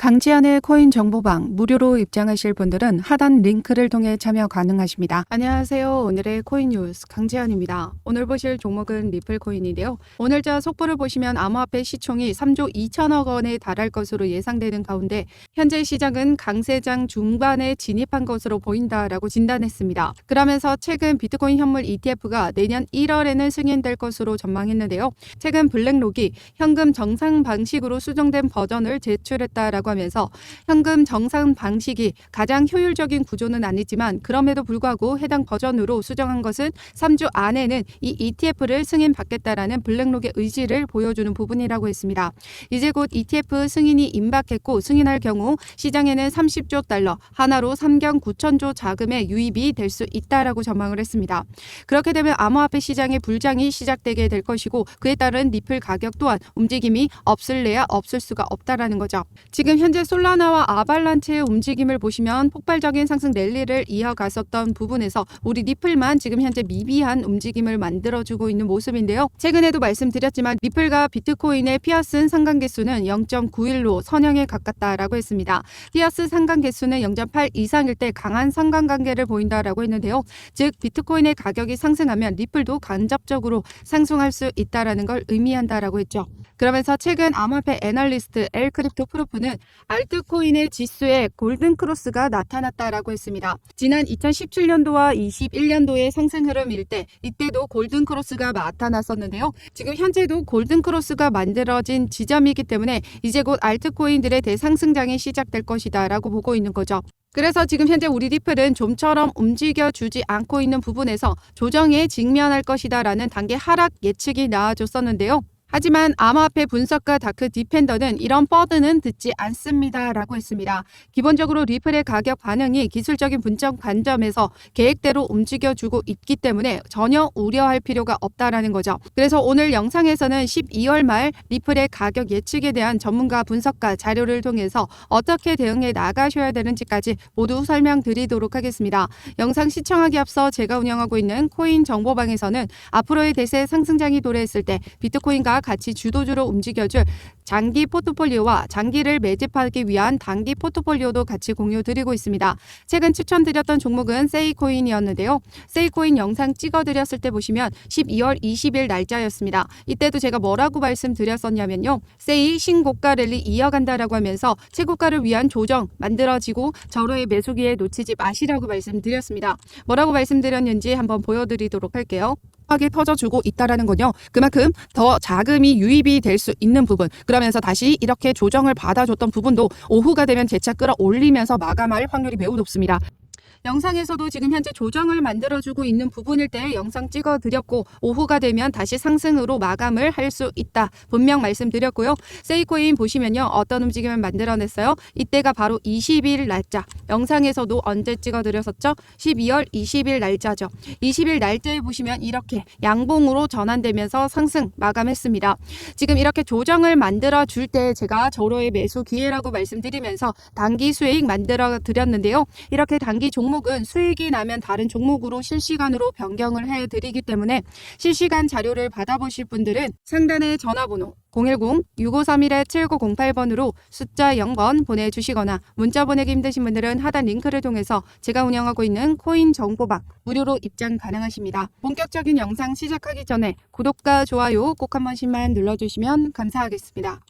강지한의 코인 정보방 무료로 입장하실 분들은 하단 링크를 통해 참여 가능하십니다. 안녕하세요. 오늘의 코인 뉴스 강지한입니다. 오늘 보실 종목은 리플 코인인데요. 오늘자 속보를 보시면 암호화폐 시총이 3조 2천억 원에 달할 것으로 예상되는 가운데 현재 시장은 강세장 중반에 진입한 것으로 보인다라고 진단했습니다. 그러면서 최근 비트코인 현물 ETF가 내년 1월에는 승인될 것으로 전망했는데요. 최근 블랙록이 현금 정상 방식으로 수정된 버전을 제출했다라고 하면서 현금 정산 방식이 가장 효율적인 구조는 아니지만 그럼에도 불구하고 해당 버전으로 수정한 것은 3주 안에는 이 ETF를 승인받겠다라는 블랙록의 의지를 보여주는 부분이라고 했습니다. 이제 곧 ETF 승인이 임박했고 승인할 경우 시장에는 30조 달러, 하나로 3경 9천조 자금의 유입이 될 수 있다라고 전망을 했습니다. 그렇게 되면 암호화폐 시장의 불장이 시작되게 될 것이고 그에 따른 리플 가격 또한 움직임이 없을래야 없을 수가 없다라는 거죠. 지금 현재 솔라나와 아발란체의 움직임을 보시면 폭발적인 상승 랠리를 이어갔었던 부분에서 우리 리플만 지금 현재 미비한 움직임을 만들어주고 있는 모습인데요. 최근에도 말씀드렸지만 리플과 비트코인의 피어슨 상관 개수는 0.91로 선형에 가깝다라고 했습니다. 피어슨 상관 개수는 0.8 이상일 때 강한 상관관계를 보인다라고 했는데요. 즉 비트코인의 가격이 상승하면 리플도 간접적으로 상승할 수 있다라는 걸 의미한다라고 했죠. 그러면서 최근 암호화폐 애널리스트 엘크립토 프로프는 알트코인의 지수에 골든크로스가 나타났다라고 했습니다. 지난 2017년도와 21년도의 상승 흐름일 때 이때도 골든크로스가 나타났었는데요. 지금 현재도 골든크로스가 만들어진 지점이기 때문에 이제 곧 알트코인들의 대상승장이 시작될 것이다 라고 보고 있는 거죠. 그래서 지금 현재 우리 리플은 좀처럼 움직여주지 않고 있는 부분에서 조정에 직면할 것이다 라는 단계 하락 예측이 나와줬었는데요. 하지만 암호화폐 분석가 다크 디펜더는 이런 버드는 듣지 않습니다 라고 했습니다. 기본적으로 리플의 가격 반응이 기술적인 분석 관점에서 계획대로 움직여주고 있기 때문에 전혀 우려할 필요가 없다라는 거죠. 그래서 오늘 영상에서는 12월 말 리플의 가격 예측에 대한 전문가 분석가 자료를 통해서 어떻게 대응해 나가셔야 되는지까지 모두 설명드리도록 하겠습니다. 영상 시청하기 앞서 제가 운영하고 있는 코인 정보방에서는 앞으로의 대세 상승장이 도래했을 때 비트코인과 같이 주도주로 움직여줄 장기 포트폴리오와 장기를 매집하기 위한 단기 포트폴리오도 같이 공유드리고 있습니다. 최근 추천드렸던 종목은 세이코인이었는데요. 세이코인 영상 찍어드렸을 때 보시면 12월 20일 날짜였습니다. 이때도 제가 뭐라고 말씀드렸었냐면요. 세이 신고가 랠리 이어간다라고 하면서 최고가를 위한 조정 만들어지고 절호의 매수기에 놓치지 마시라고 말씀드렸습니다. 뭐라고 말씀드렸는지 한번 보여드리도록 할게요. 하게 터져주고 있다라는 건요. 그만큼 더 자금이 유입이 될 수 있는 부분, 그러면서 다시 이렇게 조정을 받아줬던 부분도 오후가 되면 재차 끌어올리면서 마감할 확률이 매우 높습니다. 영상에서도 지금 현재 조정을 만들어주고 있는 부분일 때 영상 찍어드렸고 오후가 되면 다시 상승으로 마감을 할 수 있다. 분명 말씀드렸고요. 세이코인 보시면요. 어떤 움직임을 만들어냈어요? 이때가 바로 20일 날짜. 영상에서도 언제 찍어드렸었죠? 12월 20일 날짜죠. 20일 날짜에 보시면 이렇게 양봉으로 전환되면서 상승 마감했습니다. 지금 이렇게 조정을 만들어줄 때 제가 절호의 매수 기회라고 말씀드리면서 단기 수익 만들어드렸는데요. 이렇게 단기 종목은 수익이 나면 다른 종목으로 실시간으로 변경을 해드리기 때문에 실시간 자료를 받아보실 분들은 상단의 전화번호 010-6531-7908번으로 숫자 0번 보내주시거나 문자 보내기 힘드신 분들은 하단 링크를 통해서 제가 운영하고 있는 코인 정보방 무료로 입장 가능하십니다. 본격적인 영상 시작하기 전에 구독과 좋아요 꼭 한 번씩만 눌러주시면 감사하겠습니다.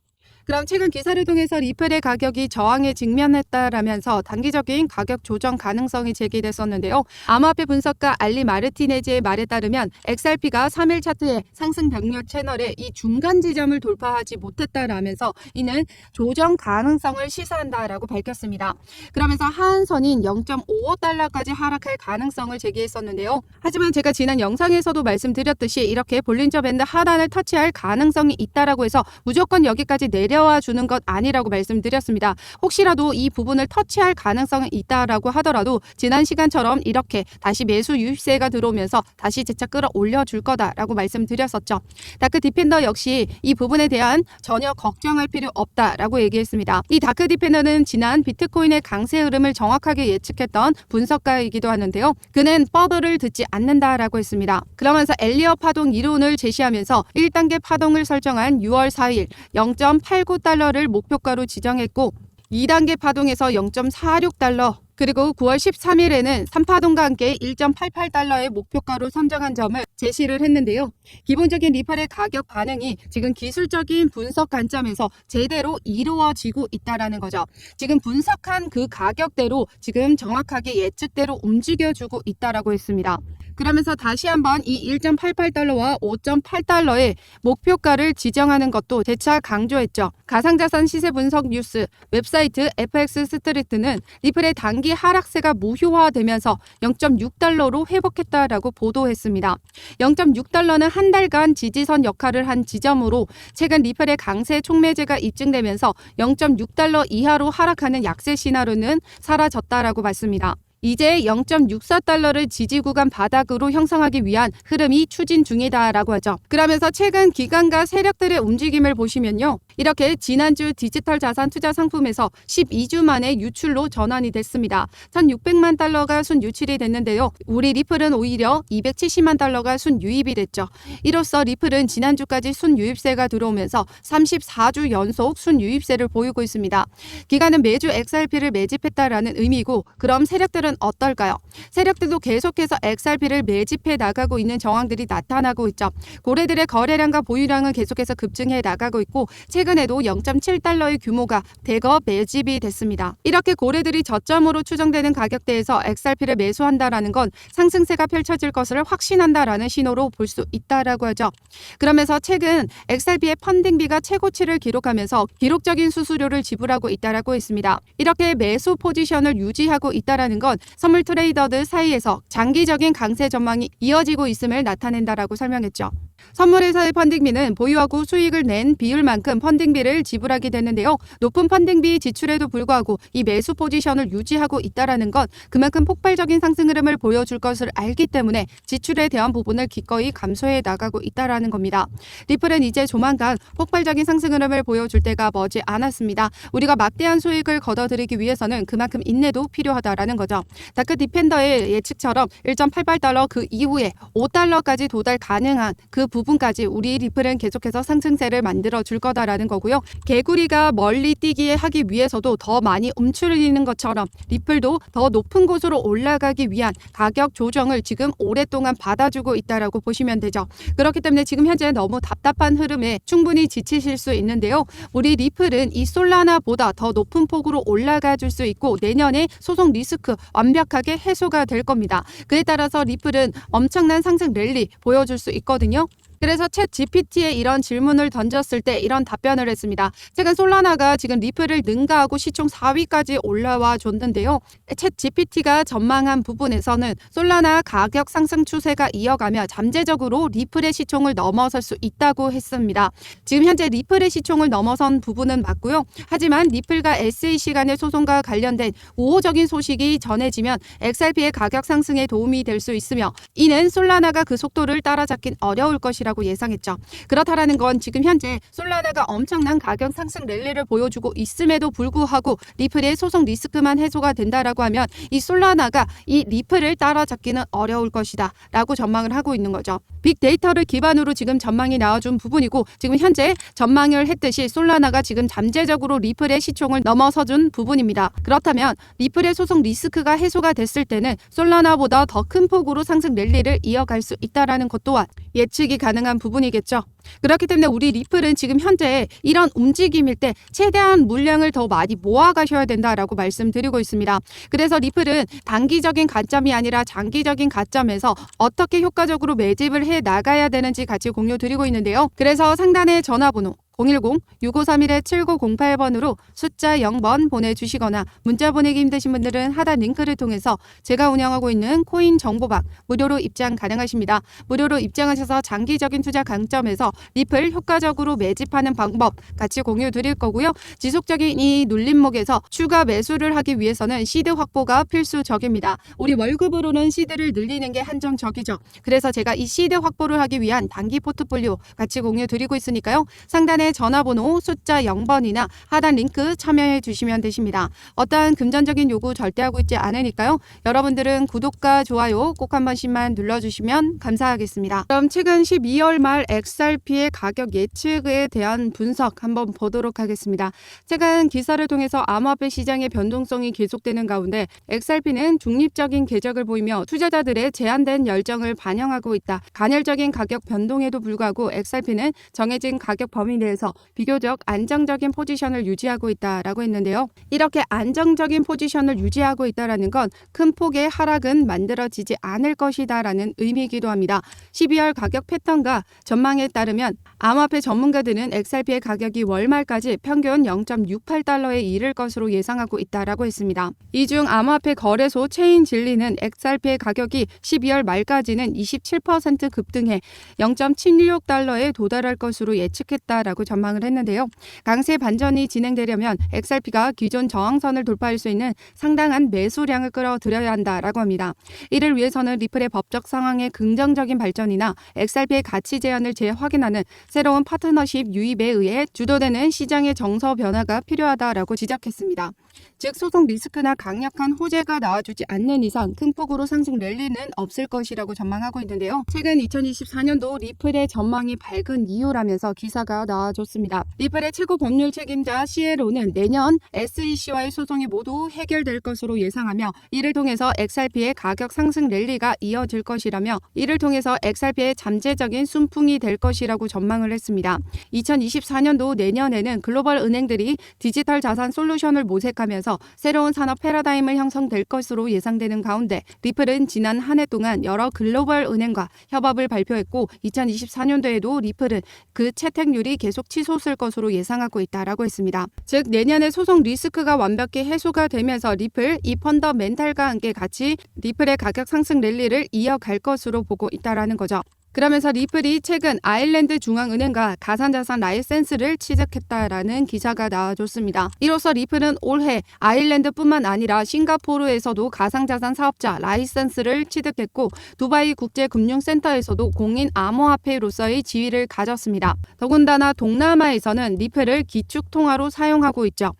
그럼 최근 기사를 통해서 리플의 가격이 저항에 직면했다라면서 단기적인 가격 조정 가능성이 제기됐었는데요. 암호화폐 분석가 알리 마르티네즈의 말에 따르면 XRP가 3일 차트의 상승 병력 채널에 이 중간 지점을 돌파하지 못했다라면서 이는 조정 가능성을 시사한다라고 밝혔습니다. 그러면서 하한선인 0.55달러까지 하락할 가능성을 제기했었는데요. 하지만 제가 지난 영상에서도 말씀드렸듯이 이렇게 볼린저 밴드 하단을 터치할 가능성이 있다라고 해서 무조건 여기까지 내려와 주는 것 아니라고 말씀드렸습니다. 혹시라도 이 부분을 터치할 가능성이 있다라고 하더라도 지난 시간처럼 이렇게 다시 매수 유입세가 들어오면서 다시 재차 끌어올려 줄 거다라고 말씀드렸었죠. 다크 디펜더 역시 이 부분에 대한 전혀 걱정할 필요 없다라고 얘기했습니다. 이 다크 디펜더는 지난 비트코인의 강세 흐름을 정확하게 예측했던 분석가이기도 하는데요. 그는 버블을 듣지 않는다라고 했습니다. 그러면서 엘리엇 파동 이론을 제시하면서 1단계 파동을 설정한 6월 4일 0.89달러를 목표가로 지정했고 2단계 파동에서 0.46달러, 그리고 9월 13일에는 3파동과 함께 1.88달러의 목표가로 선정한 점을 제시를 했는데요. 기본적인 리플의 가격 반응이 지금 기술적인 분석 관점에서 제대로 이루어지고 있다라는 거죠. 지금 분석한 그 가격대로 지금 정확하게 예측대로 움직여주고 있다라고 했습니다. 그러면서 다시 한번 이 1.88달러와 5.8달러의 목표가를 지정하는 것도 재차 강조했죠. 가상자산 시세 분석 뉴스 웹사이트 FX 스트리트는 리플의 단기 하락세가 무효화되면서 0.6달러로 회복했다라고 보도했습니다. 0.6달러는 한 달간 지지선 역할을 한 지점으로 최근 리플의 강세 촉매제가 입증되면서 0.6달러 이하로 하락하는 약세 시나리오는 사라졌다라고 봤습니다. 이제 0.64달러를 지지 구간 바닥으로 형성하기 위한 흐름이 추진 중이다라고 하죠. 그러면서 최근 기관과 세력들의 움직임을 보시면요. 이렇게 지난주 디지털 자산 투자 상품에서 12주 만에 유출로 전환이 됐습니다. 1,600만 달러가 순유출이 됐는데요. 우리 리플은 오히려 270만 달러가 순유입이 됐죠. 이로써 리플은 지난주까지 순유입세가 들어오면서 34주 연속 순유입세를 보이고 있습니다. 기관은 매주 XRP를 매집했다라는 의미고, 그럼 세력들은 어떨까요? 세력들도 계속해서 XRP를 매집해 나가고 있는 정황들이 나타나고 있죠. 고래들의 거래량과 보유량은 계속해서 급증해 나가고 있고, 최근에도 0.7달러의 규모가 대거 매집이 됐습니다. 이렇게 고래들이 저점으로 추정되는 가격대에서 XRP를 매수한다라는 건 상승세가 펼쳐질 것을 확신한다라는 신호로 볼 수 있다라고 하죠. 그러면서 최근 XRP의 펀딩비가 최고치를 기록하면서 기록적인 수수료를 지불하고 있다라고 했습니다. 이렇게 매수 포지션을 유지하고 있다라는 건 선물 트레이더들 사이에서 장기적인 강세 전망이 이어지고 있음을 나타낸다라고 설명했죠. 선물회사의 펀딩비는 보유하고 수익을 낸 비율만큼 펀딩비를 지불하게 되는데요. 높은 펀딩비 지출에도 불구하고 이 매수 포지션을 유지하고 있다라는 건 그만큼 폭발적인 상승 흐름을 보여줄 것을 알기 때문에 지출에 대한 부분을 기꺼이 감소해 나가고 있다라는 겁니다. 리플은 이제 조만간 폭발적인 상승 흐름을 보여줄 때가 머지 않았습니다. 우리가 막대한 수익을 거둬들이기 위해서는 그만큼 인내도 필요하다라는 거죠. 다크 디펜더의 예측처럼 1.88달러 그 이후에 5달러까지 도달 가능한 그 부분까지 우리 리플은 계속해서 상승세를 만들어 줄 거다라는 거고요. 개구리가 멀리 뛰기에 하기 위해서도 더 많이 움츠리는 것처럼 리플도 더 높은 곳으로 올라가기 위한 가격 조정을 지금 오랫동안 받아주고 있다라고 보시면 되죠. 그렇기 때문에 지금 현재 너무 답답한 흐름에 충분히 지치실 수 있는데요. 우리 리플은 이 솔라나보다 더 높은 폭으로 올라가 줄 수 있고, 내년에 소송 리스크 완벽하게 해소가 될 겁니다. 그에 따라서 리플은 엄청난 상승 랠리 보여줄 수 있거든요. 그래서 챗 GPT에 이런 질문을 던졌을 때 이런 답변을 했습니다. 최근 솔라나가 지금 리플을 능가하고 시총 4위까지 올라와 줬는데요. 챗 GPT가 전망한 부분에서는 솔라나 가격 상승 추세가 이어가며 잠재적으로 리플의 시총을 넘어설 수 있다고 했습니다. 지금 현재 리플의 시총을 넘어선 부분은 맞고요. 하지만 리플과 SEC 간의 소송과 관련된 우호적인 소식이 전해지면 XRP의 가격 상승에 도움이 될 수 있으며, 이는 솔라나가 그 속도를 따라잡긴 어려울 것이라고 예상했죠. 그렇다라는 건 지금 현재 솔라나가 엄청난 가격 상승 랠리를 보여주고 있음에도 불구하고 리플의 소송 리스크만 해소가 된다라고 하면 이 솔라나가 이 리플을 따라잡기는 어려울 것이다 라고 전망을 하고 있는 거죠. 빅데이터를 기반으로 지금 전망이 나와준 부분이고, 지금 현재 전망을 했듯이 솔라나가 지금 잠재적으로 리플의 시총을 넘어서준 부분입니다. 그렇다면 리플의 소송 리스크가 해소가 됐을 때는 솔라나보다 더 큰 폭으로 상승 랠리를 이어갈 수 있다라는 것 또한 예측이 가능한 부분이겠죠. 그렇기 때문에 우리 리플은 지금 현재 이런 움직임일 때 최대한 물량을 더 많이 모아가셔야 된다라고 말씀드리고 있습니다. 그래서 리플은 단기적인 관점이 아니라 장기적인 관점에서 어떻게 효과적으로 매집을 해 나가야 되는지 같이 공유 드리고 있는데요. 그래서 상단의 전화번호 010-6531-7908번으로 숫자 0번 보내주시거나 문자 보내기 힘드신 분들은 하단 링크를 통해서 제가 운영하고 있는 코인 정보방 무료로 입장 가능하십니다. 무료로 입장하셔서 장기적인 투자 강점에서 리플 효과적으로 매집하는 방법 같이 공유 드릴 거고요. 지속적인 이 눌림목에서 추가 매수를 하기 위해서는 시드 확보가 필수적입니다. 우리 월급으로는 시드를 늘리는 게 한정적이죠. 그래서 제가 이 시드 확보를 하기 위한 단기 포트폴리오 같이 공유 드리고 있으니까요. 상단에 상단의 전화번호 숫자 0번이나 하단 링크 참여해 주시면 되십니다. 어떠한 금전적인 요구 절대 하고 있지 않으니까요. 여러분들은 구독과 좋아요 꼭 한 번씩만 눌러주시면 감사하겠습니다. 그럼 최근 12월 말 XRP의 가격 예측에 대한 분석 한번 보도록 하겠습니다. 최근 기사를 통해서 암호화폐 시장의 변동성이 계속되는 가운데 XRP는 중립적인 궤적을 보이며 투자자들의 제한된 열정을 반영하고 있다. 간헐적인 가격 변동에도 불구하고 XRP는 정해진 가격 범위 내에서 비교적 안정적인 포지션을 유지하고 있다라고 했는데요. 이렇게 안정적인 포지션을 유지하고 있다라는 건 큰 폭의 하락은 만들어지지 않을 것이다라는 의미이기도 합니다. 12월 가격 패턴과 전망에 따르면 암호화폐 전문가들은 XRP의 가격이 월말까지 평균 0.68달러에 이를 것으로 예상하고 있다라고 했습니다. 이 중 암호화폐 거래소 체인진리는 XRP의 가격이 12월 말까지는 27% 급등해 0.76달러에 도달할 것으로 예측했다라고 전망을 했는데요. 강세 반전이 진행되려면 XRP가 기존 저항선을 돌파할 수 있는 상당한 매수량을 끌어들여야 한다라고 합니다. 이를 위해서는 리플의 법적 상황의 긍정적인 발전이나 XRP의 가치 제한을 재확인하는 새로운 파트너십 유입에 의해 주도되는 시장의 정서 변화가 필요하다라고 지적했습니다. 즉 소송 리스크나 강력한 호재가 나와주지 않는 이상 큰 폭으로 상승 랠리는 없을 것이라고 전망하고 있는데요. 최근 2024년도 리플의 전망이 밝은 이유라면서 기사가 나와줬습니다. 리플의 최고 법률 책임자 시에로는 내년 SEC와의 소송이 모두 해결될 것으로 예상하며 이를 통해서 XRP의 가격 상승 랠리가 이어질 것이라며 이를 통해서 XRP의 잠재적인 순풍이 될 것이라고 전망을 했습니다. 2024년도 내년에는 글로벌 은행들이 디지털 자산 솔루션을 모색하면서 새로운 산업 패러다임을 형성될 것으로 예상되는 가운데 리플은 지난 한 해 동안 여러 글로벌 은행과 협업을 발표했고 2024년도에도 리플은 그 채택률이 계속 치솟을 것으로 예상하고 있다라고 했습니다. 즉 내년에 소송 리스크가 완벽히 해소가 되면서 리플 이 펀더멘탈과 함께 같이 리플의 가격 상승 랠리를 이어갈 것으로 보고 있다라는 거죠. 그러면서 리플이 최근 아일랜드 중앙은행과 가상자산 라이센스를 취득했다라는 기사가 나와줬습니다. 이로써 리플은 올해 아일랜드뿐만 아니라 싱가포르에서도 가상자산 사업자 라이센스를 취득했고 두바이 국제금융센터에서도 공인 암호화폐로서의 지위를 가졌습니다. 더군다나 동남아에서는 리플을 기축통화로 사용하고 있죠.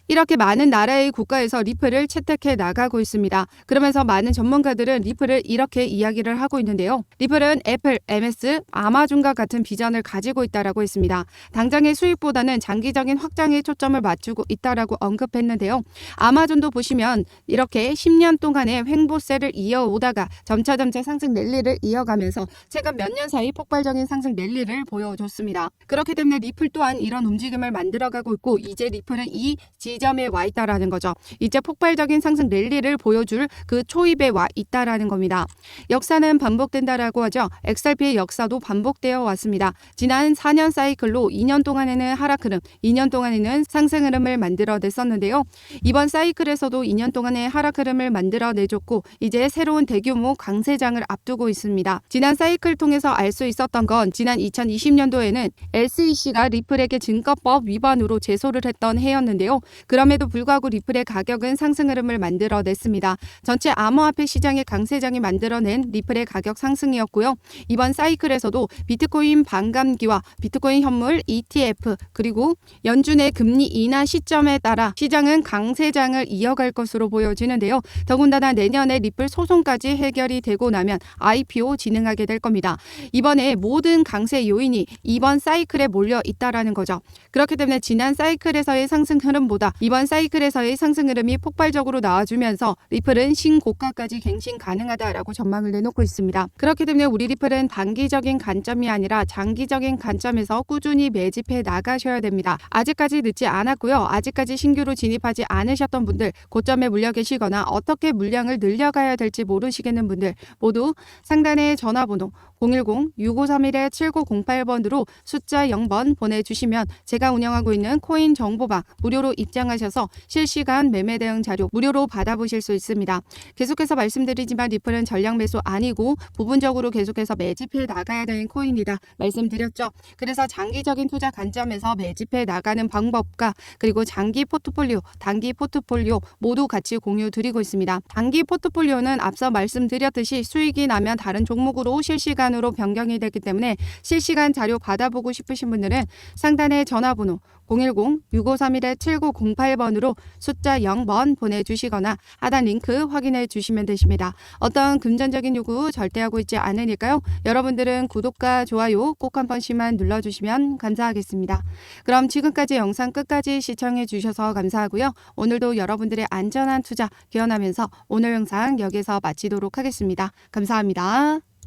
이렇게 많은 나라의 국가에서 리플을 채택해 나가고 있습니다. 그러면서 많은 전문가들은 리플을 이렇게 이야기를 하고 있는데요. 리플은 애플, MS, 아마존과 같은 비전을 가지고 있다라고 했습니다. 당장의 수익보다는 장기적인 확장에 초점을 맞추고 있다라고 언급했는데요. 아마존도 보시면 이렇게 10년 동안의 횡보세를 이어오다가 점차 상승 랠리를 이어가면서 최근 몇 년 사이 폭발적인 상승 랠리를 보여줬습니다. 그렇기 때문에 리플 또한 이런 움직임을 만들어가고 있고 이제 리플은 이 지점에 와 있다라는 거죠. 이제 폭발적인 상승 랠리를 보여줄 그 초입에 와 있다라는 겁니다. 역사는 반복된다라고 하죠. XRP의 역사도 반복되어 왔습니다. 지난 4년 사이클로 2년 동안에는 하락 흐름, 2년 동안에는 상승 흐름을 만들어냈었는데요. 이번 사이클에서도 2년 동안의 하락 흐름을 만들어내줬고 이제 새로운 대규모 강세장을 앞두고 있습니다. 지난 사이클 통해서 알 수 있었던 건 지난 2020년도에는 SEC가 리플에게 증거법 위반으로 제소를 했던 해였는데요. 그럼에도 불구하고 리플의 가격은 상승 흐름을 만들어냈습니다. 전체 암호화폐 시장의 강세장이 만들어낸 리플의 가격 상승이었고요. 이번 사이클에서도 비트코인 반감기와 비트코인 현물 ETF 그리고 연준의 금리 인하 시점에 따라 시장은 강세장을 이어갈 것으로 보여지는데요. 더군다나 내년에 리플 소송까지 해결이 되고 나면 IPO 진행하게 될 겁니다. 이번에 모든 강세 요인이 이번 사이클에 몰려 있다라는 거죠. 그렇기 때문에 지난 사이클에서의 상승 흐름보다 이번 사이클에서의 상승 흐름이 폭발적으로 나와주면서 리플은 신고가까지 갱신 가능하다라고 전망을 내놓고 있습니다. 그렇기 때문에 우리 리플은 단기적인 관점이 아니라 장기적인 관점에서 꾸준히 매집해 나가셔야 됩니다. 아직까지 늦지 않았고요. 아직까지 신규로 진입하지 않으셨던 분들, 고점에 물려 계시거나 어떻게 물량을 늘려가야 될지 모르시겠는 분들 모두 상단의 전화번호 010-6531-7908번으로 숫자 0번 보내주시면 제가 운영하고 있는 코인 정보방 무료로 입장 입장하셔서 실시간 매매 대응 자료 무료로 받아보실 수 있습니다. 계속해서 말씀드리지만 리플은 전량 매수 아니고 부분적으로 계속해서 매집해 나가야 되는 코인이다 말씀드렸죠. 그래서 장기적인 투자 관점에서 매집해 나가는 방법과 그리고 장기 포트폴리오, 단기 포트폴리오 모두 같이 공유 드리고 있습니다. 단기 포트폴리오는 앞서 말씀드렸듯이 수익이 나면 다른 종목으로 실시간으로 변경이 되기 때문에 실시간 자료 받아보고 싶으신 분들은 상단의 전화번호 010-6531-7908번으로 숫자 0번 보내주시거나 하단 링크 확인해 주시면 되십니다. 어떤 금전적인 요구 절대 하고 있지 않으니까요. 여러분들은 구독과 좋아요 꼭 한 번씩만 눌러주시면 감사하겠습니다. 그럼 지금까지 영상 끝까지 시청해 주셔서 감사하고요. 오늘도 여러분들의 안전한 투자 기원하면서 오늘 영상 여기서 마치도록 하겠습니다. 감사합니다.